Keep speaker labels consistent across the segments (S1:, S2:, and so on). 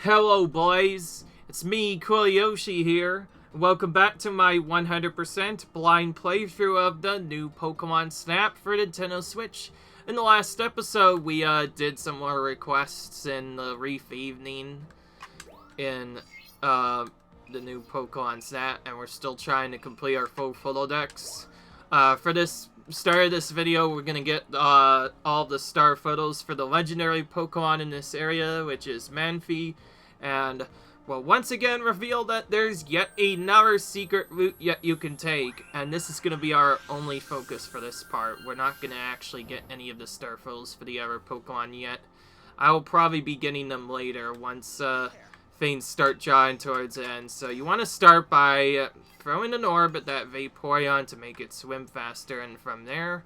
S1: Hello boys, it's me, Yoshi here. Welcome back to my 100% blind playthrough of the new Pokémon Snap for Nintendo Switch. In the last episode, we did some more requests in the Reef Evening in the new Pokémon Snap, and we're still trying to complete our full Photodex. For this start of this video, we're gonna get all the star photos for the legendary Pokemon in this area, which is Manphy, and well, once again reveal that there's yet another secret route yet you can take, and this is gonna be our only focus for this part. We're not gonna actually get any of the star photos for the other Pokemon yet. I will probably be getting them later once things start drawing towards the end. So you want to start by throwing an orb at that Vaporeon to make it swim faster, and from there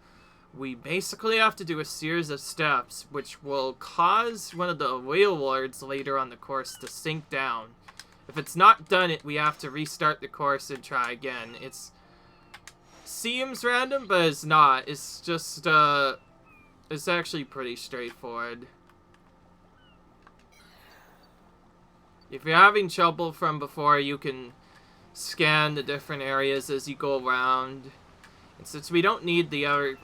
S1: we basically have to do a series of steps which will cause one of the whale lords later on the course to sink down. If it's not done, we have to restart the course and try again. It seems random, but it's not. It's just it's actually pretty straightforward. If you're having trouble from before, you can scan the different areas as you go around. And since we don't need the other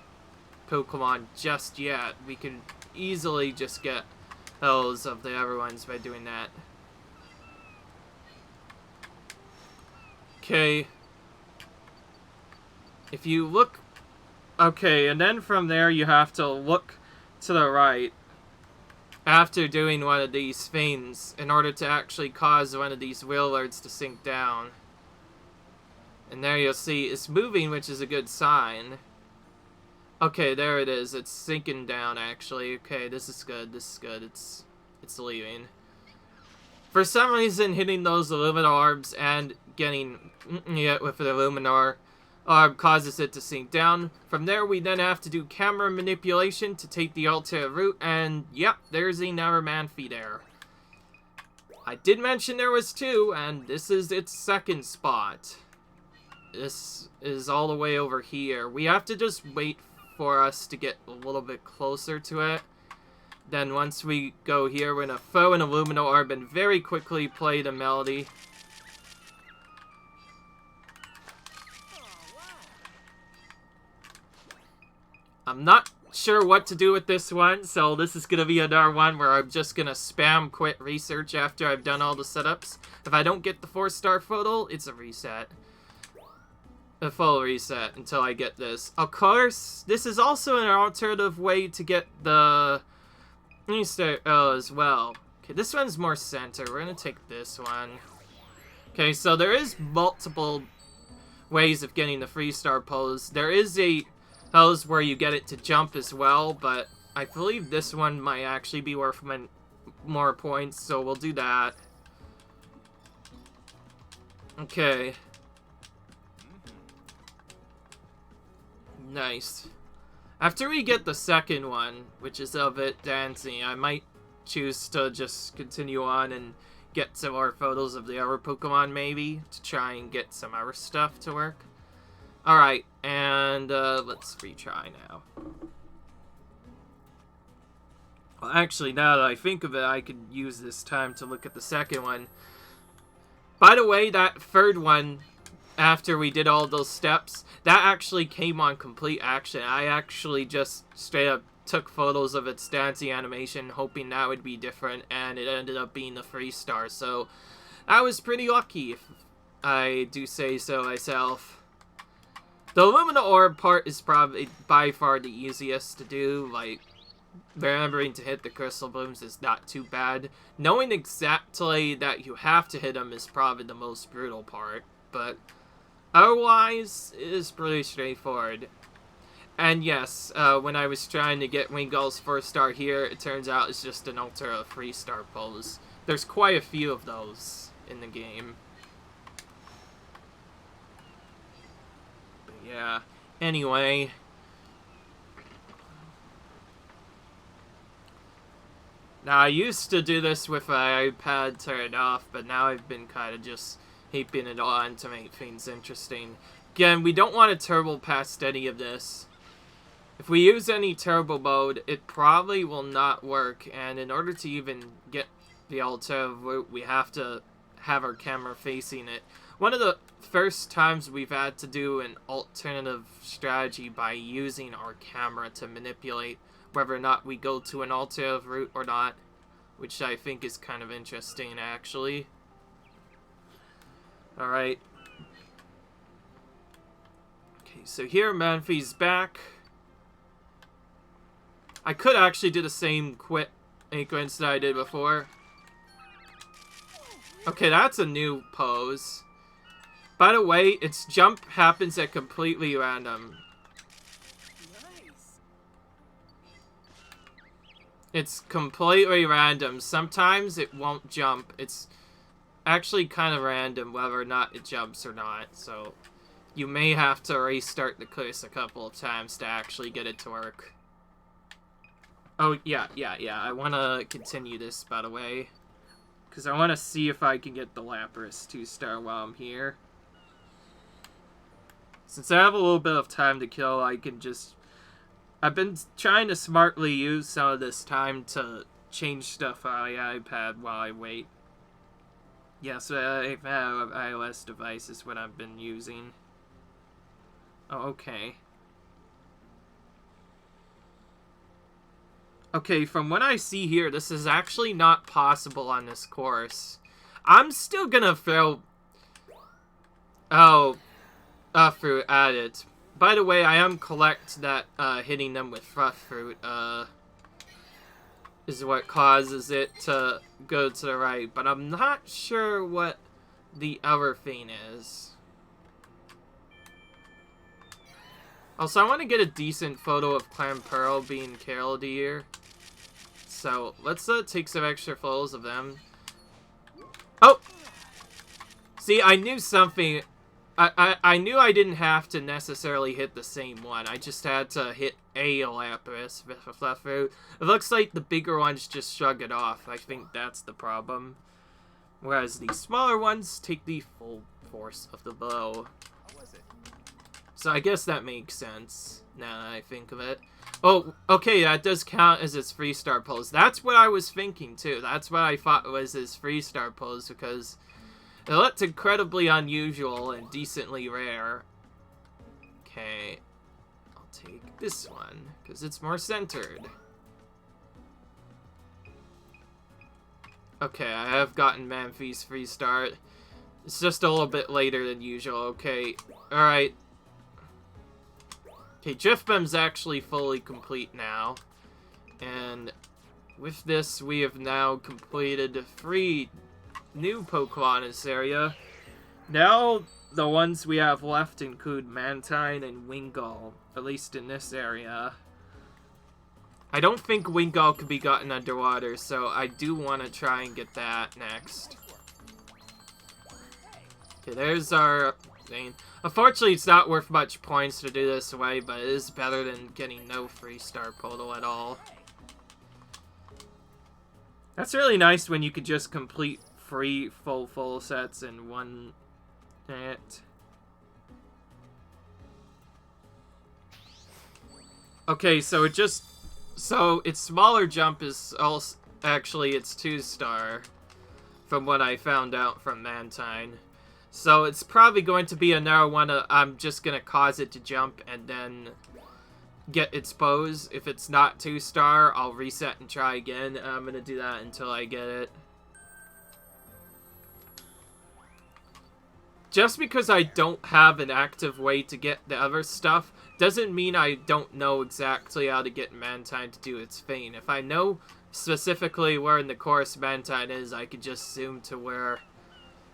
S1: Pokemon just yet, we can easily just get those of the other ones by doing that. Okay. If you look... Okay, and then from there you have to look to the right after doing one of these things in order to actually cause one of these whale lords to sink down. And there you'll see it's moving, which is a good sign. Okay, there it is. It's sinking down, actually. Okay, this is good. This is good. It's leaving. For some reason, hitting those Luminar orbs and getting hit with the Luminar orb causes it to sink down. From there, we then have to do camera manipulation to take the alternate route, and yep, there's another Manphy there. I did mention there was two, and this is its second spot. This is all the way over here. We have to just wait for us to get a little bit closer to it. Then once we go here, we're gonna throw an Illumina Orb and very quickly play the melody. I'm not sure what to do with this one, so this is gonna be another one where I'm just gonna spam quit research after I've done all the setups. If I don't get the 4-star photo, it's a reset. A full reset until I get this. Of course, this is also an alternative way to get the Easter as well. Okay, this one's more center. We're gonna take this one. Okay, so there is multiple ways of getting the 3-star pose. There is a pose where you get it to jump as well, but I believe this one might actually be worth more points, so we'll do that. Okay. Nice. After we get the second one, which is a bit dancing, I might choose to just continue on and get some more photos of the other Pokemon, maybe, to try and get some other stuff to work. Alright, and let's retry now. Well, actually, now that I think of it, I could use this time to look at the second one. By the way, that third one, after we did all those steps, that actually came on complete action. I actually just straight up took photos of its dancing animation, hoping that would be different, and it ended up being a 3-star, so I was pretty lucky, if I do say so myself. The Illumina Orb part is probably by far the easiest to do. Like, remembering to hit the Crystal Blooms is not too bad. Knowing exactly that you have to hit them is probably the most brutal part, but otherwise, it is pretty straightforward. And yes, when I was trying to get Wingull's 4-star here, it turns out it's just an Ultra 3-star pose. There's quite a few of those in the game. But yeah, anyway. Now, I used to do this with my iPad turned off, but now I've been kind of just heaping it on to make things interesting. Again, we don't want to turbo past any of this. If we use any turbo mode, it probably will not work, and in order to even get the alternative route, we have to have our camera facing it. One of the first times we've had to do an alternative strategy by using our camera to manipulate whether or not we go to an alternative route or not, which I think is kind of interesting, actually. Alright. Okay, so here Manphy's back. I could actually do the same quit sequence that I did before. Okay, that's a new pose. By the way, its jump happens at completely random. It's completely random. Sometimes it won't jump. It's actually kind of random whether or not it jumps or not. So you may have to restart the course a couple of times to actually get it to work. Oh, yeah. I want to continue this, by the way. Because I want to see if I can get the Lapras 2-star while I'm here. Since I have a little bit of time to kill, I can just... I've been trying to smartly use some of this time to change stuff on the iPad while I wait. Yes, I've had iOS devices when I've been using. Oh, okay. Okay, from what I see here, this is actually not possible on this course. I'm still gonna throw... Oh, fruit at it. By the way, I am correct that hitting them with Froth Fruit is what causes it to go to the right, but I'm not sure what the other thing is. Also, I want to get a decent photo of Clan Pearl being killed here. So, let's take some extra photos of them. Oh! See, I knew something... I knew I didn't have to necessarily hit the same one. I just had to hit a Lapras with a Fluff Fruit. It looks like the bigger ones just shrug it off. I think that's the problem. Whereas the smaller ones take the full force of the blow. So I guess that makes sense, now that I think of it. Oh, okay, that does count as its 3-star pose. That's what I was thinking, too. That's what I thought was his 3-star pose, because it looked incredibly unusual and decently rare. Okay, I'll take this one, because it's more centered. Okay, I have gotten Manphy's 3-star. It's just a little bit later than usual. Okay, alright. Okay, Driftbom's actually fully complete now. And with this, we have now completed 3 new Pokemon in this area. Now, the ones we have left include Mantine and Wingull, at least in this area. I don't think Wingull could be gotten underwater, so I do want to try and get that next. Okay, there's our thing. Unfortunately, it's not worth much points to do this way, but it is better than getting no 3-star Podal at all. That's really nice when you could just complete 3 full sets in 1 minute. Okay, so its smaller jump is also actually its 2-star, from what I found out from Mantine. So it's probably going to be another one. I'm just going to cause it to jump and then get its pose. If it's not 2-star, I'll reset and try again. I'm going to do that until I get it. Just because I don't have an active way to get the other stuff doesn't mean I don't know exactly how to get Mantine to do its thing. If I know specifically where in the course Mantine is, I can just zoom to where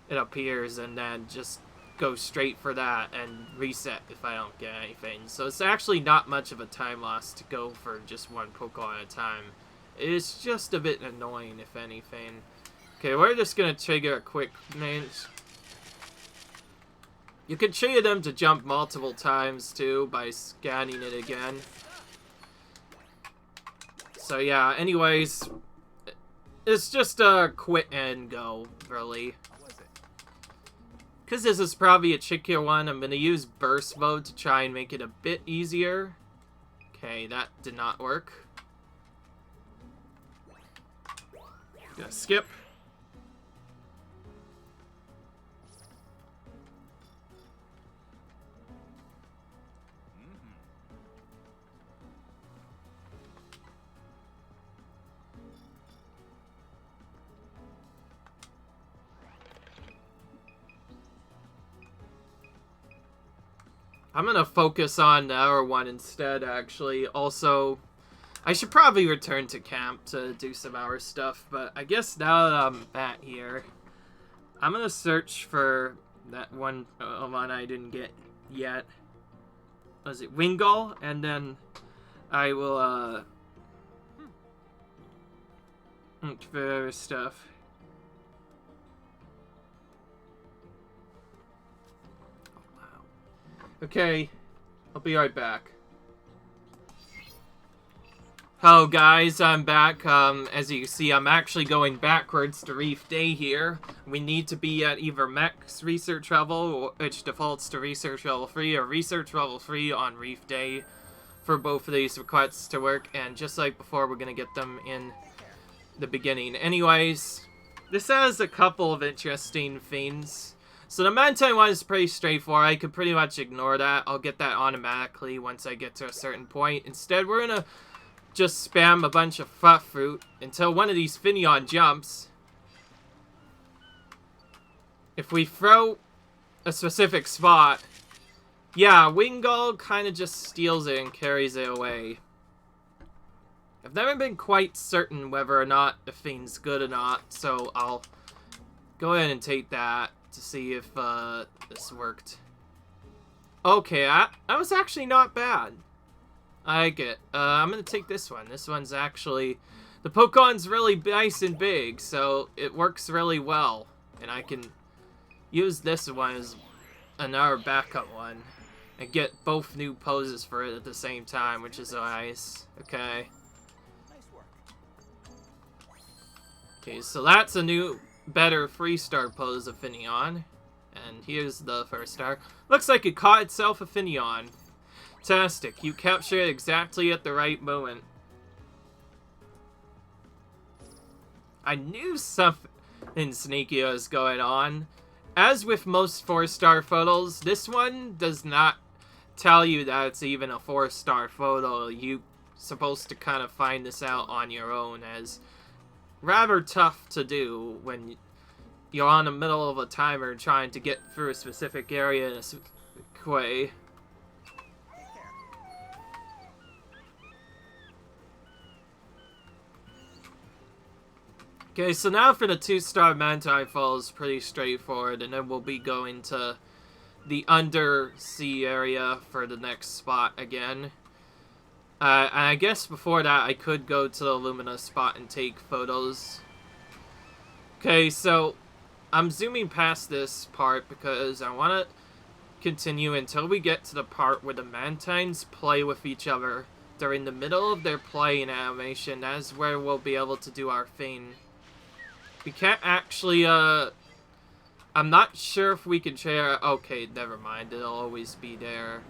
S1: it appears and then just go straight for that and reset if I don't get anything. So it's actually not much of a time loss to go for just one Pokemon at a time. It's just a bit annoying, if anything. Okay, we're just gonna trigger a quick range. You can trigger them to jump multiple times too by scanning it again. So yeah, anyways, it's just a quit and go, really. Because this is probably a trickier one, I'm going to use burst mode to try and make it a bit easier. Okay, that did not work. Gonna skip. I'm gonna focus on the other one instead, actually. Also, I should probably return to camp to do some hour stuff, but I guess now that I'm back here, I'm gonna search for that one I didn't get yet. Was it Wingull? And then I will, look for other stuff. Okay, I'll be right back. Hello guys, I'm back. As you can see, I'm actually going backwards to Reef Day here. We need to be at either max research level, which defaults to research level 3, or research level 3 on Reef Day for both of these requests to work. And just like before, we're gonna get them in the beginning. Anyways, this has a couple of interesting things. So the Mantine one is pretty straightforward. I could pretty much ignore that. I'll get that automatically once I get to a certain point. Instead, we're gonna just spam a bunch of Fluff Fruit until one of these Finneon jumps. If we throw a specific spot, yeah, Wingull kind of just steals it and carries it away. I've never been quite certain whether or not the thing's good or not, so I'll go ahead and take that to see if this worked. Okay, that was actually not bad. I like it. I'm gonna take this one. This one's actually... The Pokemon's really nice and big, so it works really well. And I can use this one as another backup one. And get both new poses for it at the same time, which is nice. Okay. Okay, so that's a new, better 3-star pose of Finneon. And here's the first star. Looks like it caught itself a Finneon. Fantastic. You captured it exactly at the right moment. I knew something sneaky was going on. As with most 4-star photos, this one does not tell you that it's even a 4-star photo. You're supposed to kind of find this out on your own, as rather tough to do when you're on the middle of a timer trying to get through a specific area in a specific way. Okay, so now for the 2-star Mantine falls, pretty straightforward, and then we'll be going to the undersea area for the next spot again. And I guess before that, I could go to the Lumina spot and take photos. Okay, so I'm zooming past this part because I want to continue until we get to the part where the Mantines play with each other during the middle of their playing animation. That's where we'll be able to do our thing. We can't actually, I'm not sure if we can share... Okay, never mind. It'll always be there.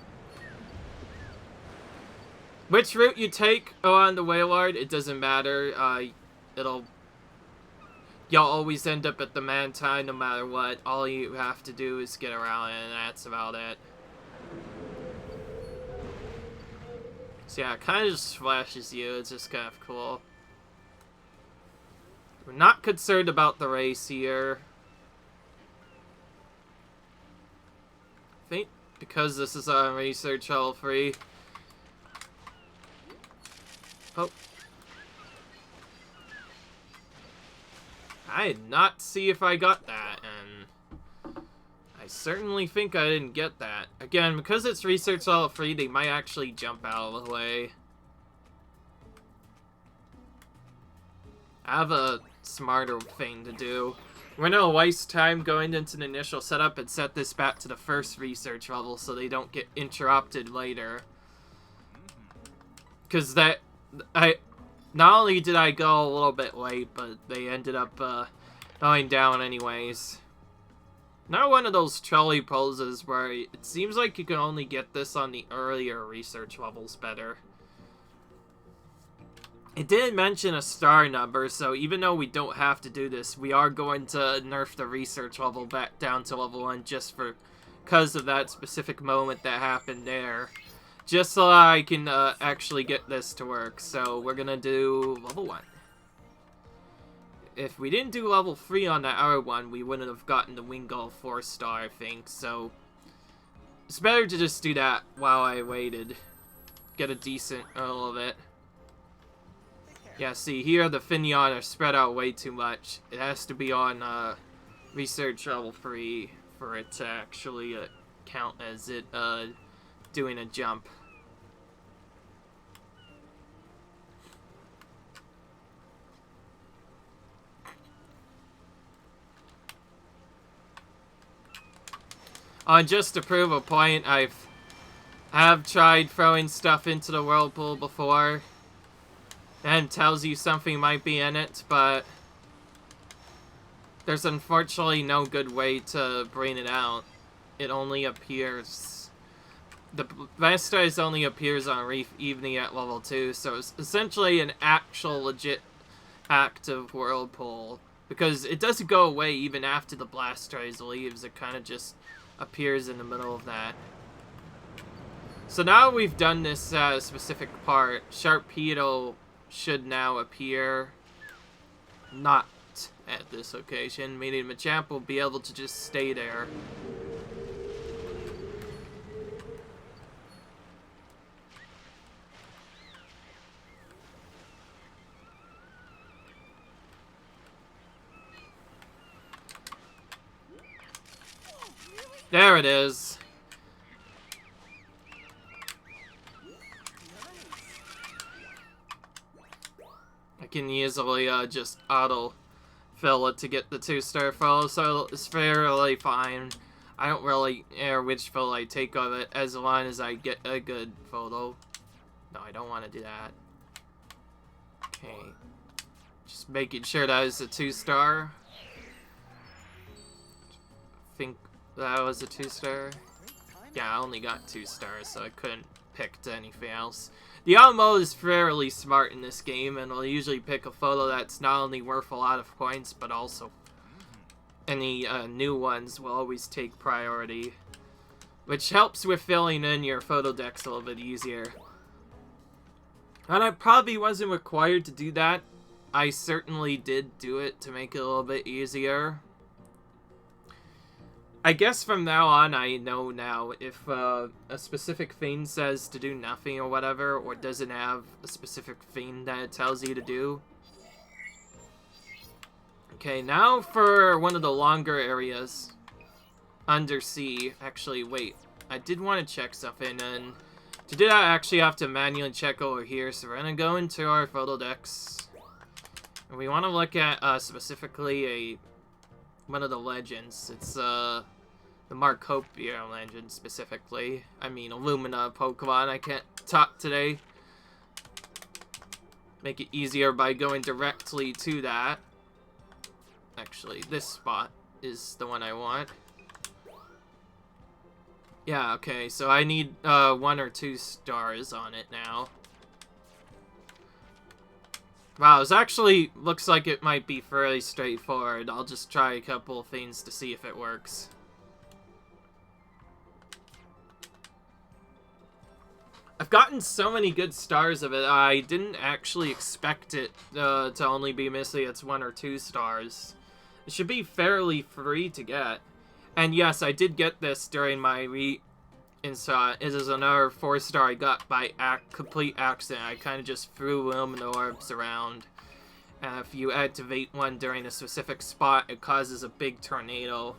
S1: Which route you take on the Wailord, it doesn't matter. You'll always end up at the Mantine no matter what. All you have to do is get around it, and that's about it. So yeah, it kind of just flashes you. It's just kind of cool. We're not concerned about the race here. I think because this is on Research Hall 3. Oh. I did not see if I got that, and I certainly think I didn't get that. Again, because it's Research Hall 3, they might actually jump out of the way. I have a smarter thing to do. We're gonna waste time going into the initial setup and set this back to the first research level so they don't get interrupted later. Because not only did I go a little bit late, but they ended up going down anyways. Now one of those trolley poses where it seems like you can only get this on the earlier research levels better. It did mention a star number, so even though we don't have to do this, we are going to nerf the research level back down to level 1 just because of that specific moment that happened there. Just so I can actually get this to work. So we're gonna do level 1. If we didn't do level 3 on that other one, we wouldn't have gotten the Wingull 4-star, I think. So It's better to just do that while I waited. Get a decent little of it. Yeah, see, here the Finneon are spread out way too much. It has to be on research level 3 for it to actually count as it doing a jump. Just to prove a point, I have tried throwing stuff into the whirlpool before, and tells you something might be in it, but there's unfortunately no good way to bring it out. It only appears... The Blastoise only appears on Reef Evening at level 2, so it's essentially an actual legit active whirlpool. Because it doesn't go away even after the Blastoise leaves, it kind of just appears in the middle of that. So now we've done this specific part, Sharpedo should now appear not at this location, meaning Machamp will be able to just stay there. There it is. I can easily just auto-fill it to get the 2-star fill, so it's fairly fine. I don't really care which fill I take of it, as long as I get a good photo. No, I don't want to do that. Okay. Just making sure that is a 2-star. I think that was a 2-star. Yeah, I only got 2 stars, so I couldn't pick anything else. The Alamo is fairly smart in this game, and will usually pick a photo that's not only worth a lot of points, but also any new ones will always take priority, which helps with filling in your Photodex a little bit easier. And I probably wasn't required to do that. I certainly did do it to make it a little bit easier. I guess from now on, I know now if a specific thing says to do nothing or whatever, or doesn't have a specific thing that it tells you to do. Okay, now for one of the longer areas. Undersea. Actually, wait. I did want to check something, and to do that, I actually have to manually check over here. So we're going to go into our Photodex. And we want to look at specifically one of the legends. It's the Marcopia legend specifically. I mean, Illumina Pokemon. I can't talk today. Make it easier by going directly to that. Actually, this spot is the one I want. Yeah, okay, so I need 1 or 2 stars on it now. Wow, this actually looks like it might be fairly straightforward. I'll just try a couple of things to see if it works. I've gotten so many good stars of it, I didn't actually expect it to only be missing its 1 or 2 stars. It should be fairly free to get. And yes, I did get this during my reinstall. It is another 4-star I got by complete accident. I kind of just threw Lumina orbs around. And if you activate one during a specific spot, it causes a big tornado.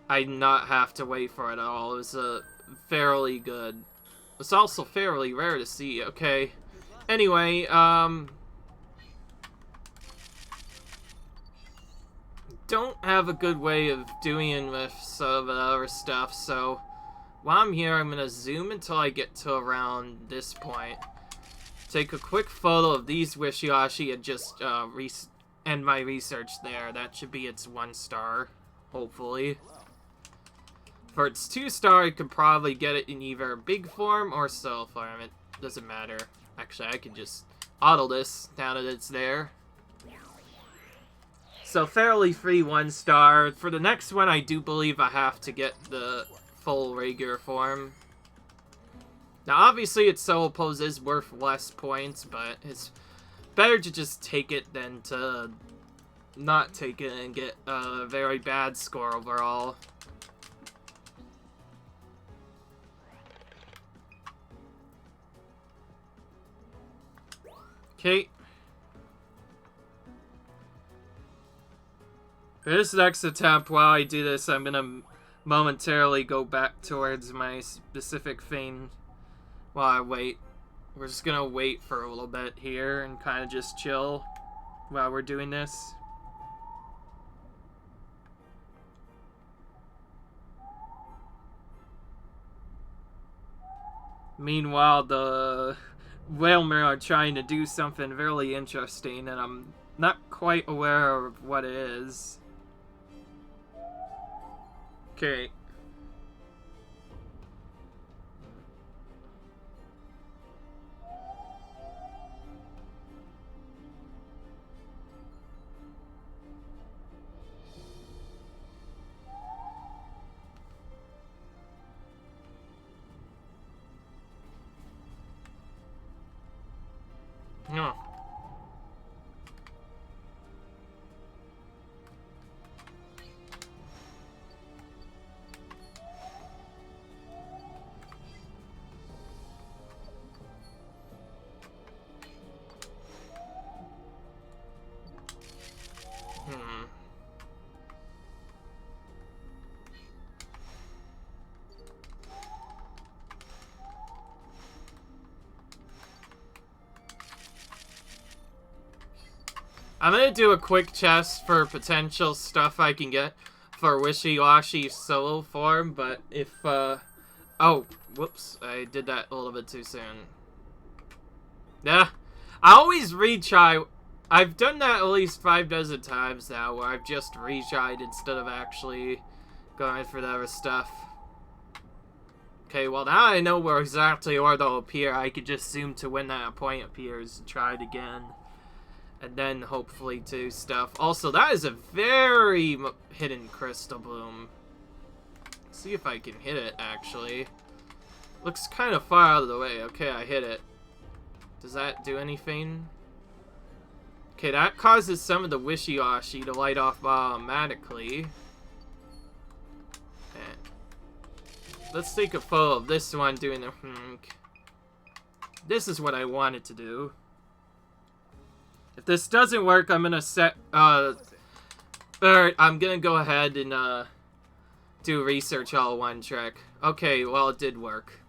S1: I did not have to wait for it at all. It was fairly good. It's also fairly rare to see. Okay. Anyway, don't have a good way of doing with some of the other stuff, so while I'm here, I'm gonna zoom until I get to around this point. Take a quick photo of these Wishiwashi and just end my research there. That should be its 1 star, hopefully. For its 2 star, you could probably get it in either big form or cell form. It doesn't matter. Actually, I can just auto this now that it's there. So fairly free 1 star. For the next one, I do believe I have to get the full regular form. Now, obviously, its solo pose is worth less points, but it's better to just take it than to not take it and get a very bad score overall. Okay. For this next attempt, while I do this, I'm gonna momentarily go back towards my specific thing while I wait. We're just gonna wait for a little bit here and kind of just chill while we're doing this. Meanwhile, the whalemen are trying to do something really interesting, and I'm not quite aware of what it is. Okay. No. I'm gonna do a quick chest for potential stuff I can get for Wishy-Washy solo form, but if, oh, whoops, I did that a little bit too soon. Yeah, I always retry. I've done that at least 5 dozen times now, where I've just retried instead of actually going for the other stuff. Okay, well now I know where exactly where they'll appear. I could just zoom to when that point appears and try it again. And then hopefully do stuff. Also, that is a very hidden crystal bloom. Let's see if I can hit it, actually. Looks kind of far out of the way. Okay, I hit it. Does that do anything? Okay, that causes some of the Wishy-Washy to light off automatically. Okay. Let's take a photo of this one doing the This is what I wanted to do. If this doesn't work, I'm gonna set, or I'm gonna go ahead and, do research all one trick. Okay, well, it did work.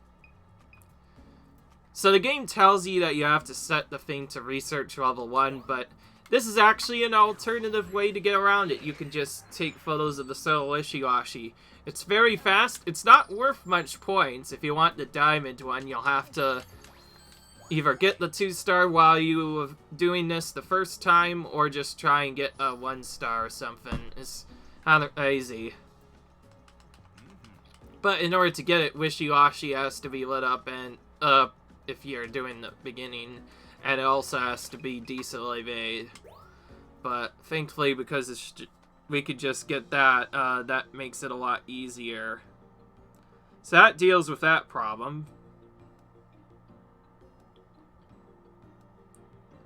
S1: So the game tells you that you have to set the thing to research level 1, but this is actually an alternative way to get around it. You can just take photos of the solo Wishy-Washy. It's very fast. It's not worth much points. If you want the diamond one, you'll have to either get the 2-star while you are doing this the first time, or just try and get a 1-star or something. It's kind of easy. But in order to get it, Wishy-Washy has to be lit up, and if you're doing the beginning, and it also has to be decently made. But thankfully, because we could just get that, that makes it a lot easier. So that deals with that problem.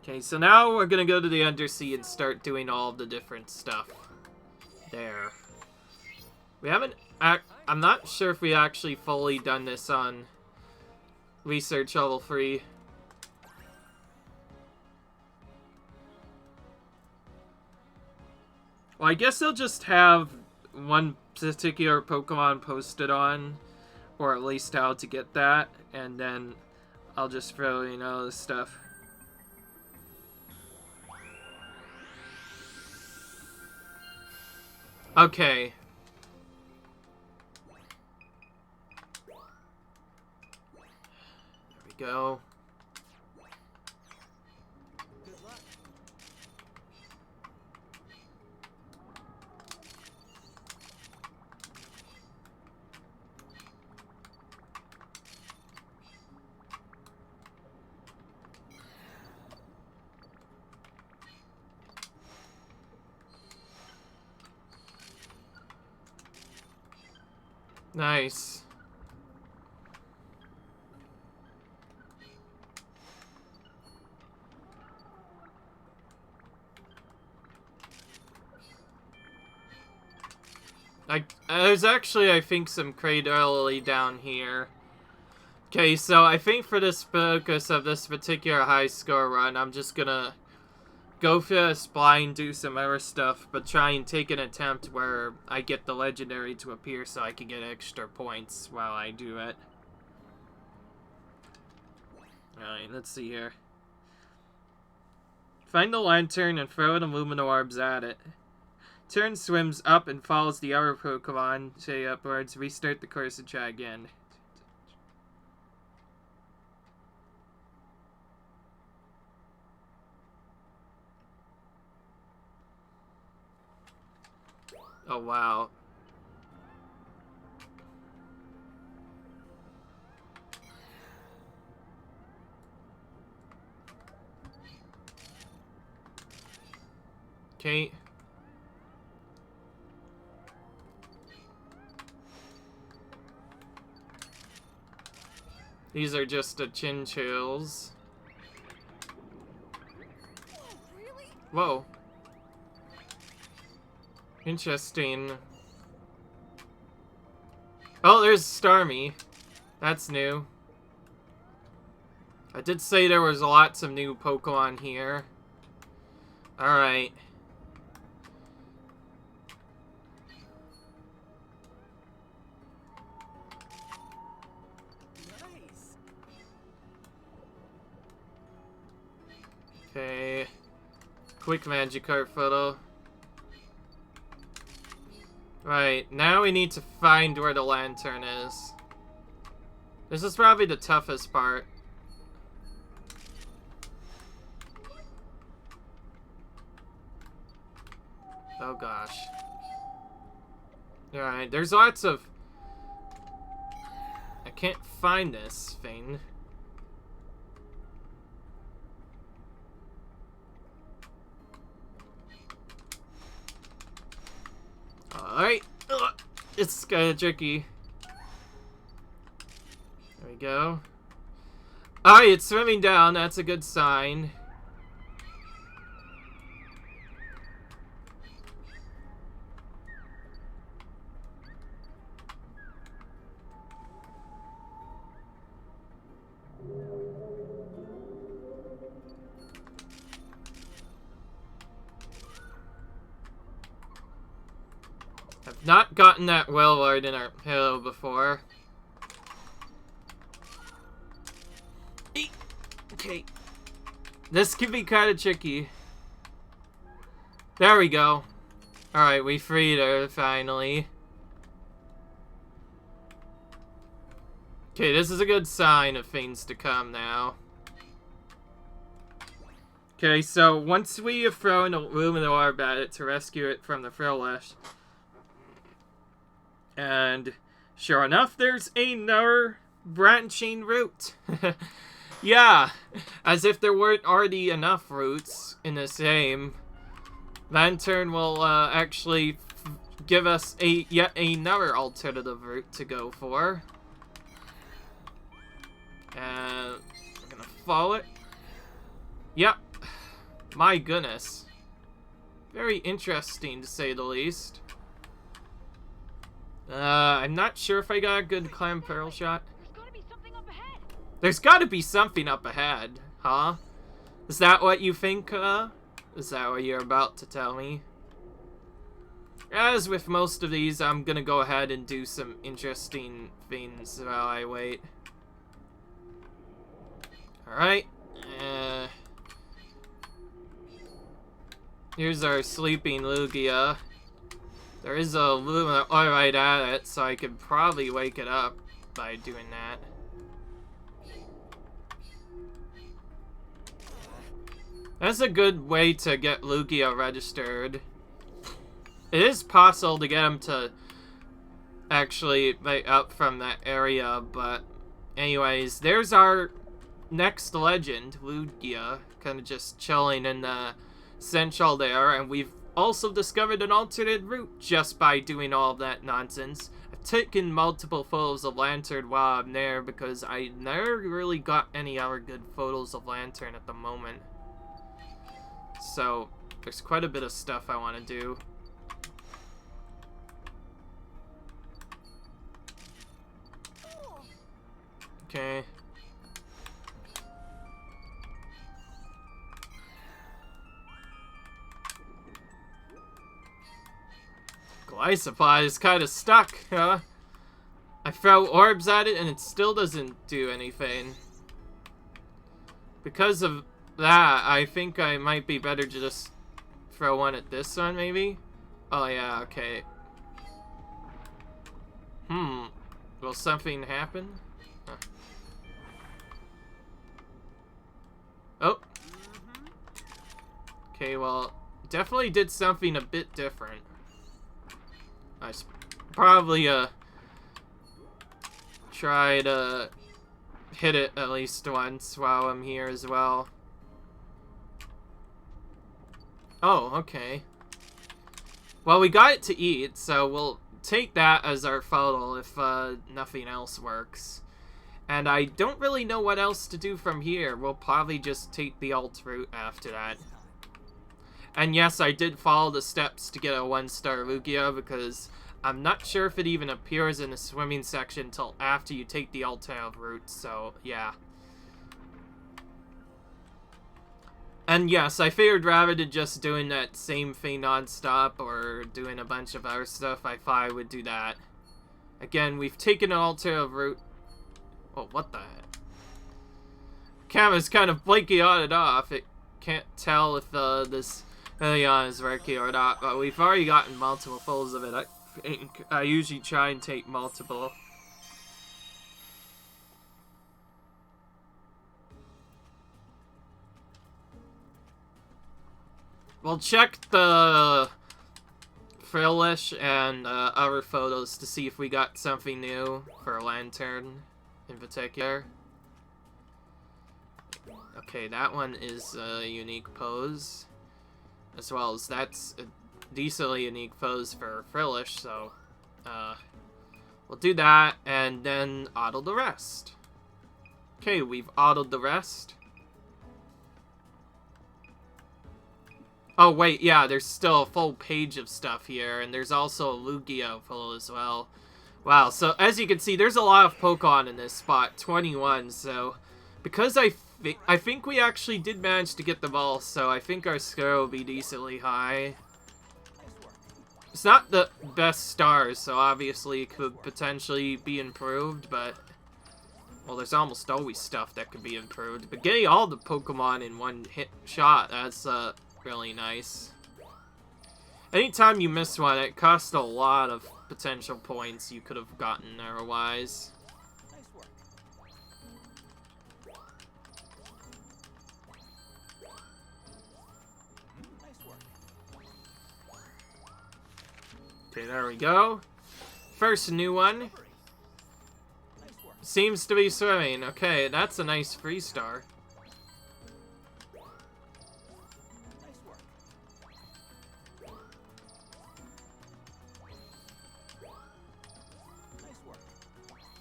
S1: Okay, so now we're gonna go to the Undersea and start doing all of the different stuff. There. We haven't... I'm not sure if we actually fully done this on Research Level 3. Well, I guess they'll just have one particular Pokemon posted on, or at least how to get that, and then I'll just throw in all this stuff. Okay. There we go.
S2: Good luck.
S1: Nice. There's actually, I think, some Cradle down here. Okay, so I think for this focus of this particular high score run, I'm just gonna go for this blind, do some other stuff, but try and take an attempt where I get the legendary to appear so I can get extra points while I do it. Alright, let's see here. Find the lantern and throw the luminal orbs at it. Turn swims up and follows the other Pokemon, say upwards, restart the course and try again. Oh, wow. Okay. These are just the chinchills. Whoa. Interesting. Oh, there's Starmie. That's new. I did say there was lots of new Pokemon here. Alright.
S2: Nice.
S1: Okay. Quick Magikarp photo. Right, now we need to find where the lantern is. This is probably the toughest part. Oh gosh. Alright, there's lots of... I can't find this thing. Alright. It's kind of tricky. There we go. Alright, it's swimming down. That's a good sign. I've not gotten that Wellard in our pillow before. Okay. This could be kind of tricky. There we go. Alright, we freed her, finally. Okay, this is a good sign of things to come now. Okay, so once we have thrown a luminal orb at it to rescue it from the Frillish, and sure enough, there's another branching route. Yeah, as if there weren't already enough routes in the same. Lantern will actually give us yet another alternative route to go for. And we're gonna follow it. Yep. My goodness. Very interesting, to say the least. I'm not sure if I got a good clam pearl shot. There's gotta be something up ahead, huh? Is that what you think, Is that what you're about to tell me? As with most of these, I'm gonna go ahead and do some interesting things while I wait. Alright. Here's our sleeping Lugia. There is a Luma right at it, so I could probably wake it up by doing that. That's a good way to get Lugia registered. It is possible to get him to actually wake up from that area, but anyways, there's our next legend, Lugia, kind of just chilling in the central there, and we've also discovered an alternate route just by doing all of that nonsense. I've taken multiple photos of Lantern while I'm there because I never really got any other good photos of Lantern at the moment. So, there's quite a bit of stuff I want to do. Okay. Glycophile is kind of stuck, huh? I throw orbs at it and it still doesn't do anything. Because of that, I think I might be better to just throw one at this one, maybe? Oh yeah, okay. Will something happen? Huh. Oh. Okay, well, definitely did something a bit different. I probably, try to hit it at least once while I'm here as well. Oh, okay. Well, we got it to eat, so we'll take that as our photo if nothing else works. And I don't really know what else to do from here. We'll probably just take the alt route after that. And yes, I did follow the steps to get a 1-star Lugia because I'm not sure if it even appears in the swimming section until after you take the alternative route, so yeah. And yes, I figured rather than just doing that same thing non-stop or doing a bunch of other stuff, I thought I would do that. Again, we've taken an alternative route. Oh, what the heck? Camera's kind of blinking on and off. It can't tell if this Leon is working or not, but we've already gotten multiple pulls of it. I usually try and take multiple. We'll check the Frillish and other photos to see if we got something new for Lantern in particular. Okay, that one is a unique pose, as well as that's a decently unique pose for Frillish, so we'll do that and then auto the rest. Okay, we've autoed the rest. Oh wait, yeah, there's still a full page of stuff here, and there's also a Lugia full as well. Wow, so as you can see, there's a lot of Pokemon in this spot, 21, so because I think we actually did manage to get them all, so I think our score will be decently high. It's not the best stars, so obviously it could potentially be improved, but well, there's almost always stuff that could be improved. But getting all the Pokemon in one hit shot, that's really nice. Anytime you miss one, it costs a lot of potential points you could have gotten otherwise. Okay, there we go. First new one. Seems to be swimming. Okay, that's a nice 3-star.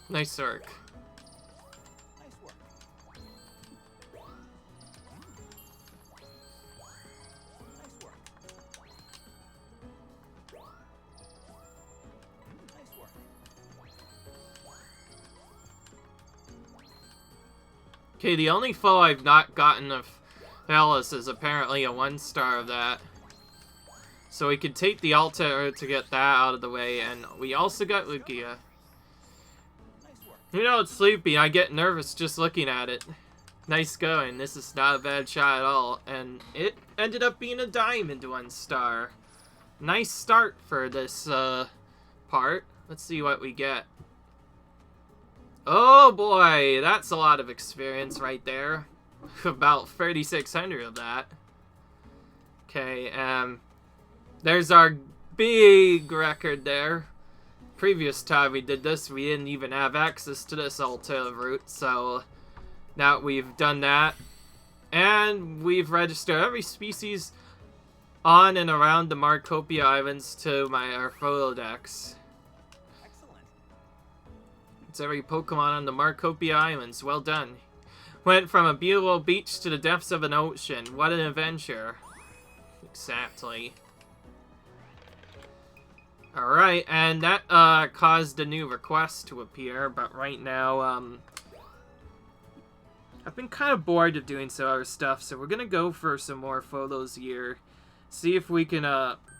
S1: Nice work. Okay, the only foe I've not gotten of Alice is apparently a 1-star of that. So we could take the Alta to get that out of the way, and we also got Lugia. You know, it's sleepy. I get nervous just looking at it. Nice going. This is not a bad shot at all. And it ended up being a diamond 1-star. Nice start for this part. Let's see what we get. Oh boy, that's a lot of experience right there. About 3,600 of that. Okay, there's our big record there. Previous time we did this, we didn't even have access to this alternative route, so now we've done that. And we've registered every species on and around the Marcopia Islands to our Photodex. It's every Pokemon on the Marcopia Islands. Well done. Went from a beautiful beach to the depths of an ocean. What an adventure. Exactly. Alright, and that caused a new request to appear, but right now, I've been kind of bored of doing some other stuff, so we're gonna go for some more photos here. See if we can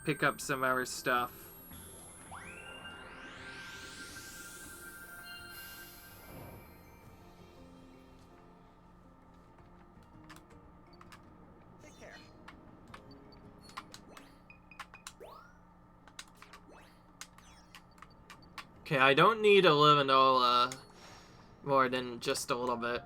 S1: pick up some other stuff. Okay, I don't need a liminal more than just a little bit.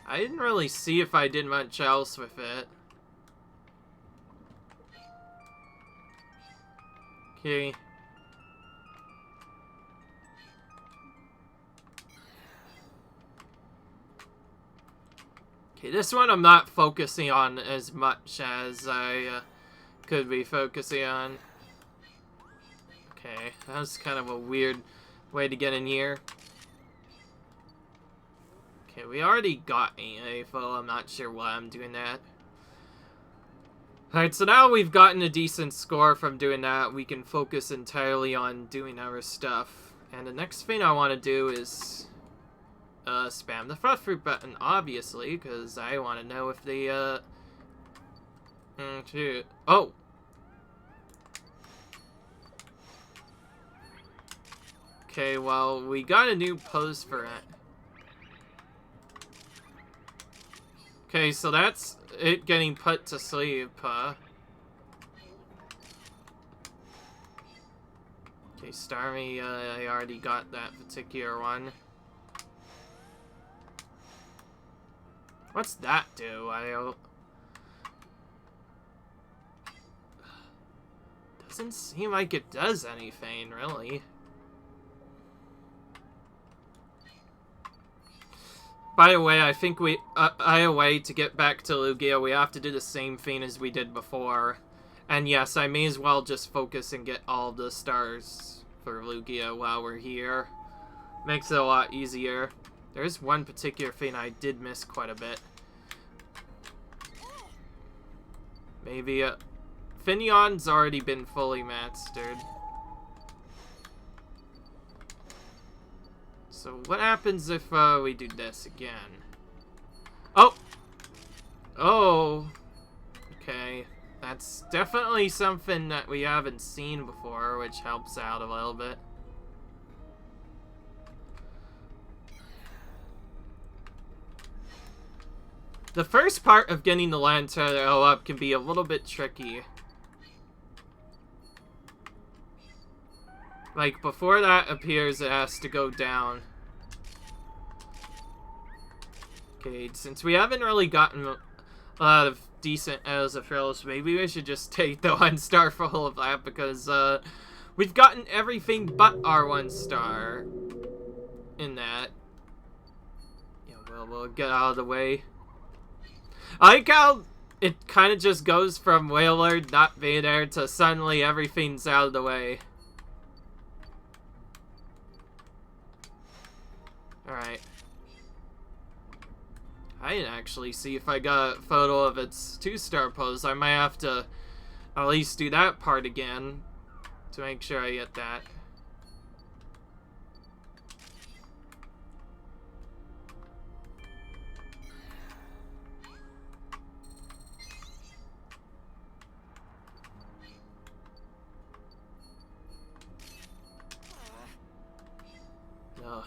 S1: I didn't really see if I did much else with it. Okay. Okay, this one I'm not focusing on as much as I could be focusing on. Okay, that was kind of a weird way to get in here. Okay, we already got a photo. I'm not sure why I'm doing that. Alright, so now we've gotten a decent score from doing that. We can focus entirely on doing our stuff. And the next thing I want to do is spam the fruit button, obviously, because I want to know if the oh! Okay, well, we got a new pose for it. Okay, so that's it getting put to sleep, Okay, Starmie, I already got that particular one. What's that do? I don't... Doesn't seem like it does anything, really. By the way, I think we, to get back to Lugia, we have to do the same thing as we did before. And yes, I may as well just focus and get all the stars for Lugia while we're here. Makes it a lot easier. There's one particular thing I did miss quite a bit. Maybe, Finneon's already been fully mastered. So what happens if we do this again? Oh! Oh! Okay. That's definitely something that we haven't seen before, which helps out a little bit. The first part of getting the Lental up can be a little bit tricky. Like, before that appears, it has to go down. Okay, since we haven't really gotten a lot of decent as of thrills, maybe we should just take the 1 star for all of that, because we've gotten everything but our 1 star in that. Yeah, well, we'll get out of the way. I like how it kind of just goes from Wailord not being there to suddenly everything's out of the way. Alright. I didn't actually see if I got a photo of its 2-star pose. I might have to at least do that part again to make sure I get that. Ugh.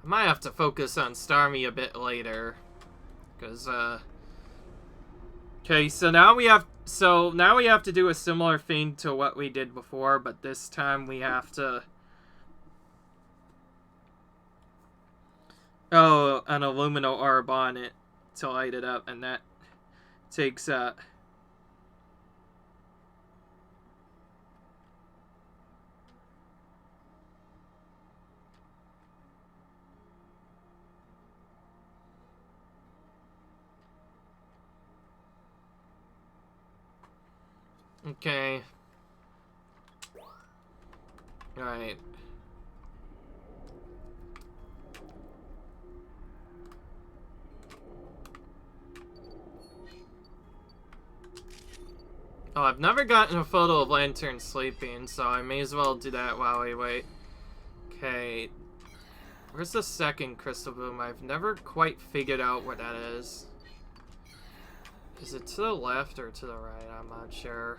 S1: I might have to focus on Starmie a bit later, because okay, so now we have to do a similar thing to what we did before, but this time we have to an aluminum orb on it to light it up, and that takes okay. Alright. Oh, I've never gotten a photo of Lantern sleeping, so I may as well do that while we wait. Okay. Where's the second crystal bloom? I've never quite figured out what that is. Is it to the left or to the right? I'm not sure.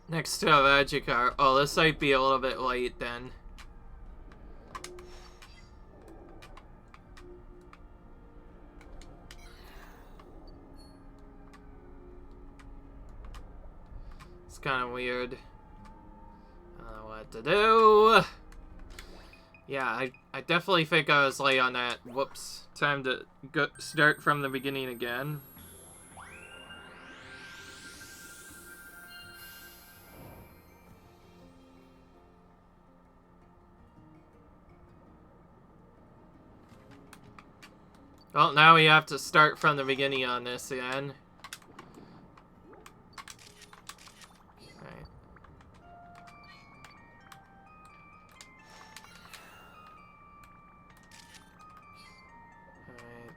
S1: Next to a Magikarp. Oh, this might be a little bit late then. It's kind of weird. I don't know what to do. Yeah, I definitely think I was late on that. Whoops. Time to start from the beginning again. Well, now we have to start from the beginning on this again. Alright. Alright.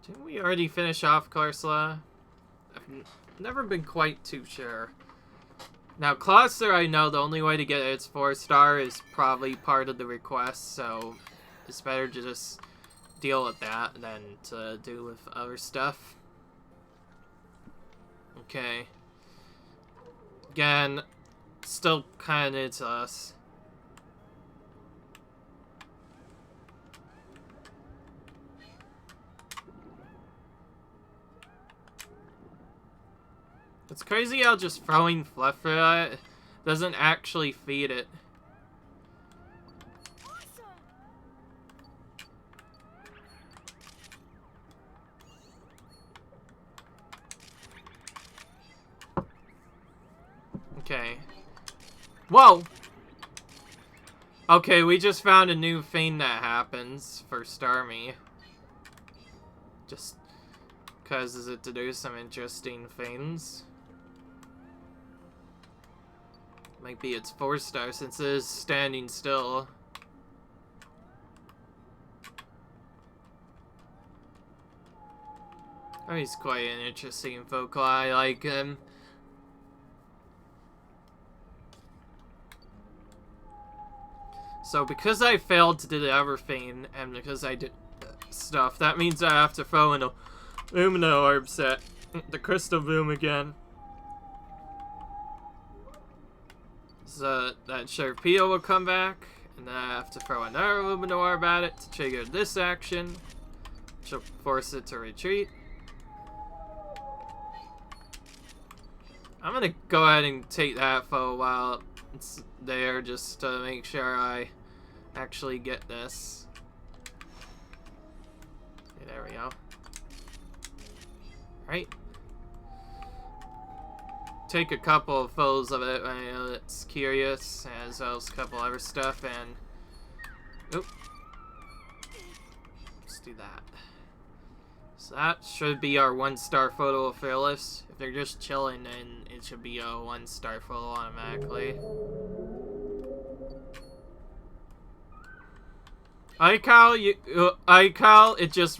S1: Didn't we already finish off Corsola? I've never been quite too sure. Now, Closter, I know the only way to get its 4-star is probably part of the request, so it's better to just deal with that than to do with other stuff. Okay. Again, still kind of new to us. It's crazy how just throwing fluff for that doesn't actually feed it. Okay. Whoa! Okay, we just found a new thing that happens for Starmie. Just causes it to do some interesting things. Might be its 4-star since it is standing still. Oh, he's quite an interesting focal. I like him. So because I failed to do the other thing, and because I did stuff, that means I have to throw in a Lumina Orb set. The Crystal Bloom again. So that Sharpedo will come back, and then I have to throw another Lumina Orb at it to trigger this action, which will force it to retreat. I'm gonna go ahead and take that for a while it's there just to make sure I actually get this. Okay, there we go. Right. Take a couple of photos of it when I know it's curious, as well as a couple other stuff, and oop. Let's do that. So that should be our 1-star photo of Fearless. If they're just chilling, then it should be a 1-star photo automatically. I like how it just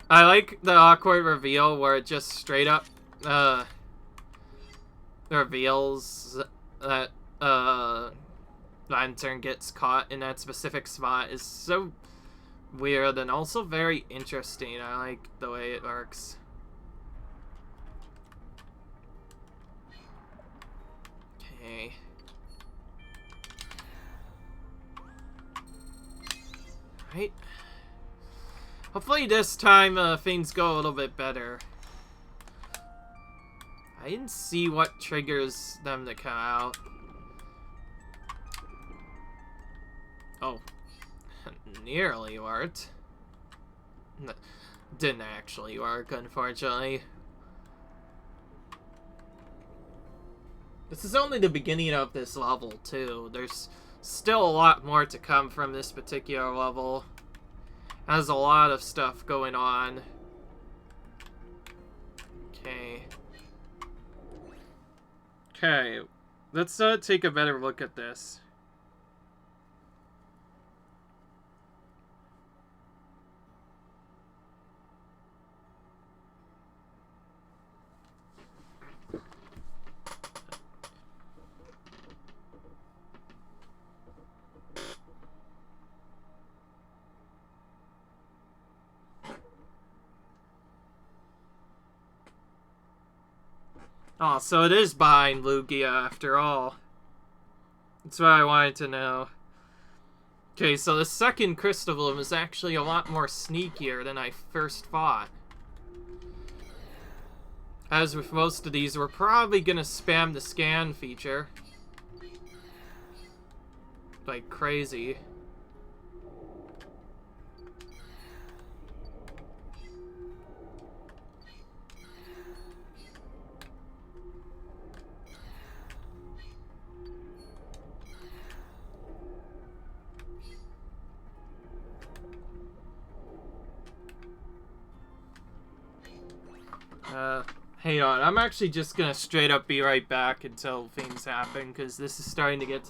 S1: I like the awkward reveal where it just straight up reveals that Lantern gets caught in that specific spot. Is so weird and also very interesting. I like the way it works. Okay. Right. Hopefully this time things go a little bit better. I didn't see what triggers them to come out. Oh. Nearly worked. Didn't actually work, unfortunately. This is only the beginning of this level, too. There's Still a lot more to come from this particular level. Has a lot of stuff going on. Okay. Okay. Let's take a better look at this. Oh, so it is behind Lugia after all. That's what I wanted to know. Okay, so the second crystal bloom is actually a lot more sneakier than I first thought. As with most of these, we're probably gonna spam the scan feature. Like crazy. Hang on, I'm actually just gonna straight up be right back until things happen, because this is starting to get...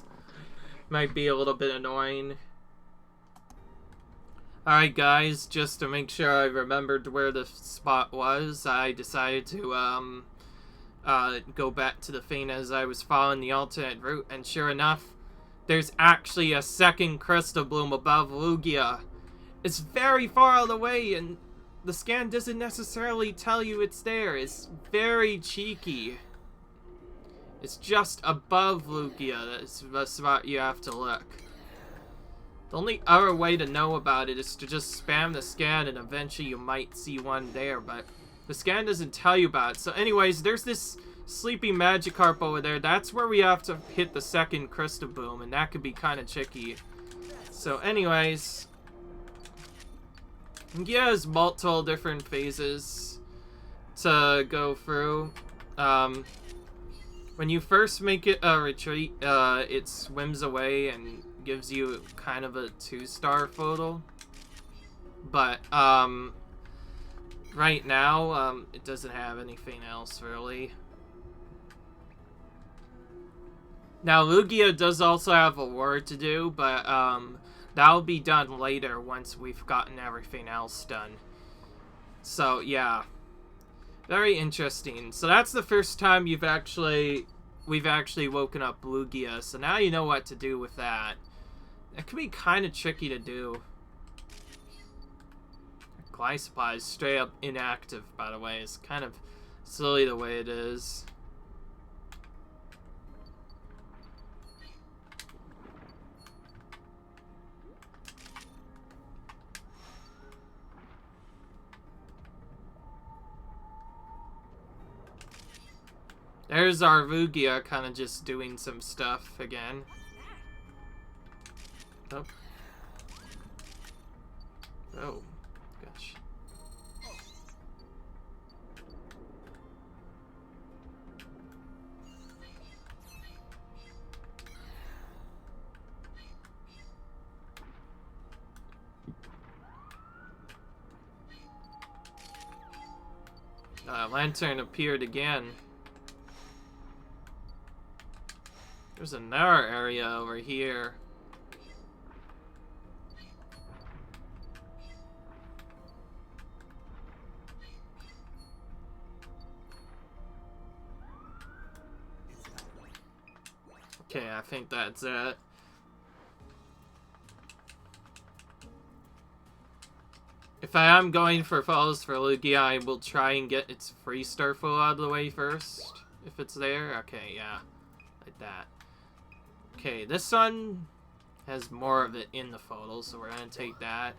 S1: might be a little bit annoying. Alright guys, just to make sure I remembered where the spot was, I decided to go back to the thing as I was following the alternate route, and sure enough, there's actually a second crystal bloom above Lugia. It's very far out of the way, and the scan doesn't necessarily tell you it's there. It's very cheeky. It's just above Lugia. That's the spot you have to look. The only other way to know about it is to just spam the scan, and eventually you might see one there, but the scan doesn't tell you about it. So anyways, there's this sleepy Magikarp over there. That's where we have to hit the second crystal bloom, and that could be kind of tricky. So anyways, Lugia has multiple different phases to go through. When you first make it a retreat, it swims away and gives you kind of a 2-star photo. But, right now, it doesn't have anything else, really. Now, Lugia does also have a ward to do, but, that'll be done later once we've gotten everything else done. So, yeah. Very interesting. So that's the first time we've actually woken up Lugia. So now you know what to do with that. It can be kind of tricky to do. Glycopod is straight up inactive, by the way. It's kind of silly the way it is. There's our Lugia kind of just doing some stuff again. Oh. Oh, gosh. Lantern appeared again. There's another area over here. Okay, I think that's it. If I am going for falls for Lugia, I will try and get its free Starfall out of the way first. If it's there. Okay, yeah. Like that. Okay, this one has more of it in the photo, so we're gonna take that.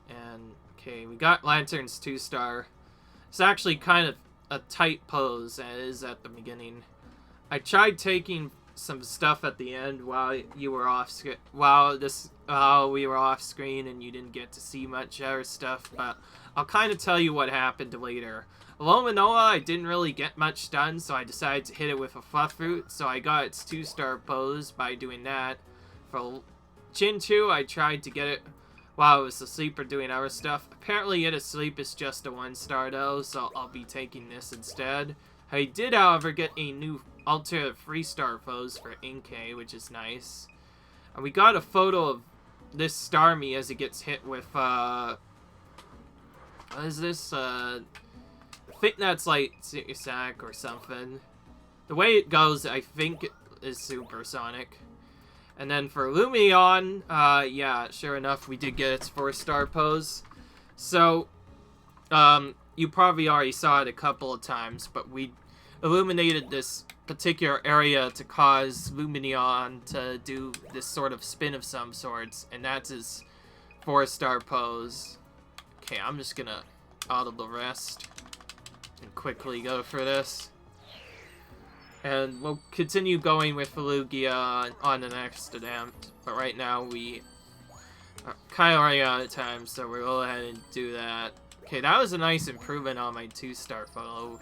S1: And, okay, we got Lantern's 2-star. It's actually kind of a tight pose, as it is at the beginning. I tried taking some stuff at the end while you were off while we were off screen and you didn't get to see much other stuff, but I'll kind of tell you what happened later. Alomanoa, I didn't really get much done, so I decided to hit it with a Fluff Root, so I got its 2-star pose by doing that. For Chinchu, I tried to get it while I was asleep or doing other stuff. Apparently it asleep is just a 1-star though, so I'll be taking this instead. I did, however, get a new alternate 3-star pose for Inkay, which is nice. And we got a photo of this Starmie as it gets hit with, what is this? I think that's like Sack or something. The way it goes, I think it is supersonic. And then for Lumion, yeah, sure enough, we did get its 4-star pose. So, you probably already saw it a couple of times, but we illuminated this particular area to cause Lumion to do this sort of spin of some sorts, and that's his 4-star pose. Okay, I'm just gonna audible rest and quickly go for this. And we'll continue going with Lugia on the next attempt, but right now we are kind of running out of time, so we'll go ahead and do that. Okay, that was a nice improvement on my 2-star photo.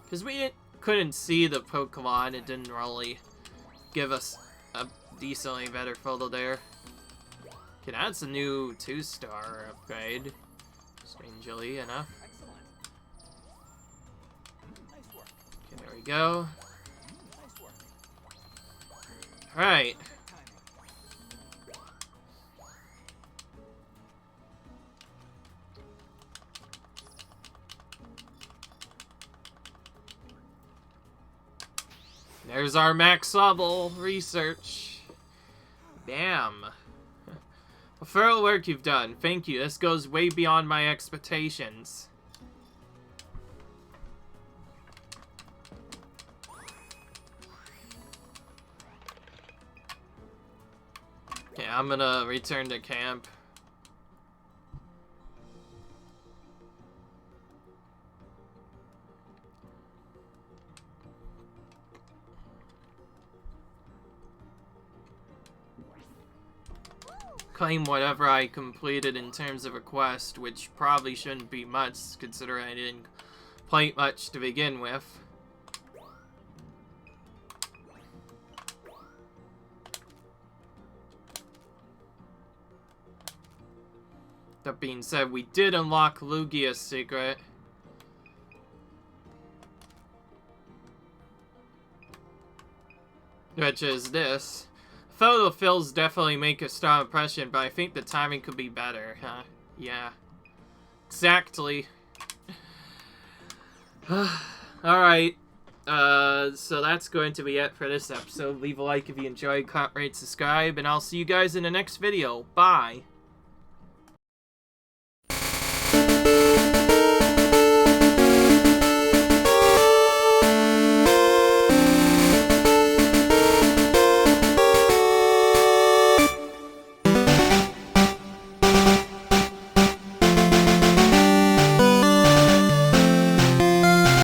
S1: Because we couldn't see the Pokemon, it didn't really give us a decently better photo there. Okay, that's a new 2-star upgrade, strangely enough. Okay, there we go. Alright. There's our max level research. Bam. A thorough work you've done. Thank you. This goes way beyond my expectations. Okay, I'm gonna return to camp. Claim whatever I completed in terms of a quest, which probably shouldn't be much, considering I didn't play much to begin with. That being said, we did unlock Lugia's secret. Which is this. Photofills definitely make a strong impression, but I think the timing could be better, huh? Yeah. Exactly. Alright. So that's going to be it for this episode. Leave a like if you enjoyed, comment, rate, subscribe, and I'll see you guys in the next video. Bye!